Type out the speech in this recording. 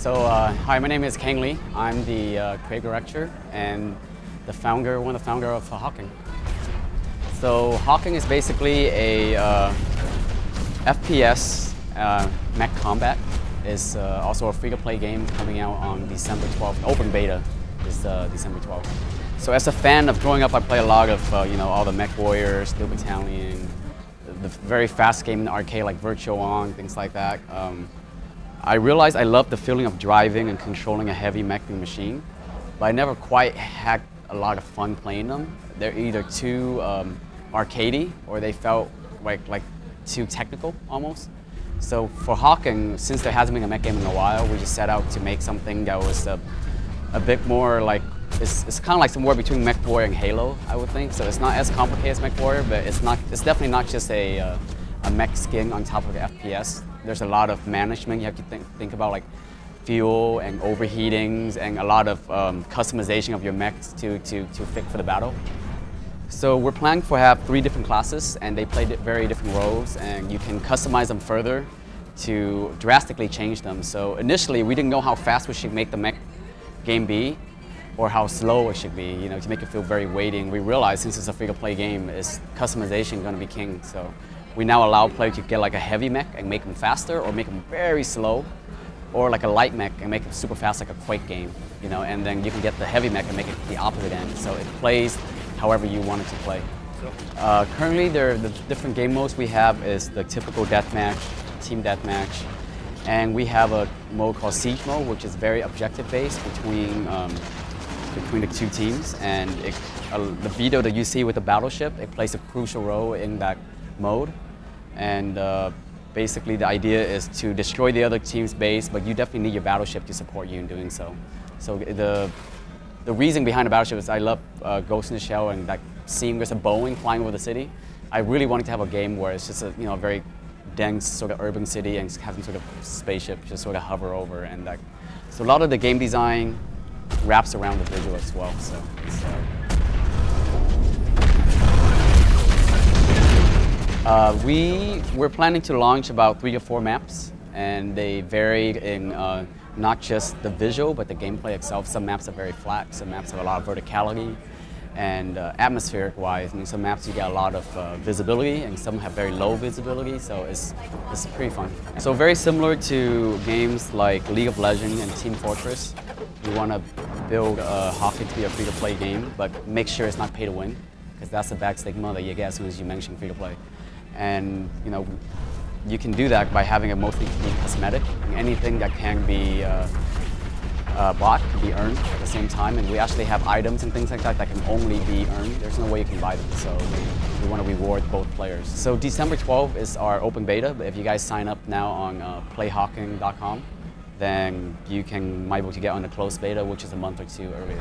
Hi, my name is Khang. I'm the creative director and one of the founder of Hawken. So Hawken is basically a FPS mech combat. It's also a free-to-play game coming out on December 12th. Open beta is December 12th. So as a fan of growing up, I play a lot of all the Mech Warriors, Steel Battalion, the very fast game in the arcade like Virtual On, things like that. I realized I love the feeling of driving and controlling a heavy mech machine, but I never quite had a lot of fun playing them. They're either too arcadey or they felt like too technical almost. So for Hawken, since there hasn't been a mech game in a while, we just set out to make something that was a bit more like, it's kind of like somewhere between Mech Warrior and Halo, I would think. So it's not as complicated as Mech Warrior, but it's definitely not just a mech skin on top of the FPS. There's a lot of management you have to think about, like fuel and overheatings and a lot of customization of your mechs to fit for the battle. So we're planning to have 3 different classes, and they play very different roles, and you can customize them further to drastically change them. So initially we didn't know how fast we should make the mech game be or how slow it should be, to make it feel very weighty. And we realized since it's a free-to-play game, is customization going to be king. So we now allow players to get like a heavy mech and make them faster, or make them very slow, or like a light mech and make it super fast like a Quake game, and then you can get the heavy mech and make it the opposite end. So it plays however you want it to play. Currently, the different game modes we have is the typical deathmatch, team deathmatch, and we have a mode called Siege mode, which is very objective-based between the 2 teams. And the video that you see with the battleship, it plays a crucial role in that mode. And basically the idea is to destroy the other team's base, but you definitely need your battleship to support you in doing so. So the reason behind the battleship is I love Ghost in the Shell and that scene with a Boeing flying over the city. I really wanted to have a game where it's just a very dense sort of urban city and having sort of spaceship just sort of hover over, and that. So a lot of the game design wraps around the visual as well. So we're planning to launch about 3 or 4 maps, and they vary in not just the visual, but the gameplay itself. Some maps are very flat, some maps have a lot of verticality, and atmospheric-wise, some maps you get a lot of visibility, and some have very low visibility, so it's pretty fun. So very similar to games like League of Legends and Team Fortress, you want to build Hawken to be a free-to-play game, but make sure it's not pay-to-win, because that's a bad stigma that you get as soon as you mention free-to-play. And you can do that by having it mostly be cosmetic. Anything that can be bought can be earned at the same time, and we actually have items and things like that that can only be earned. There's no way you can buy them, so we want to reward both players. So December 12th is our open beta, but if you guys sign up now on playhawken.com, then you might be able to get on the closed beta, which is a month or 2 earlier.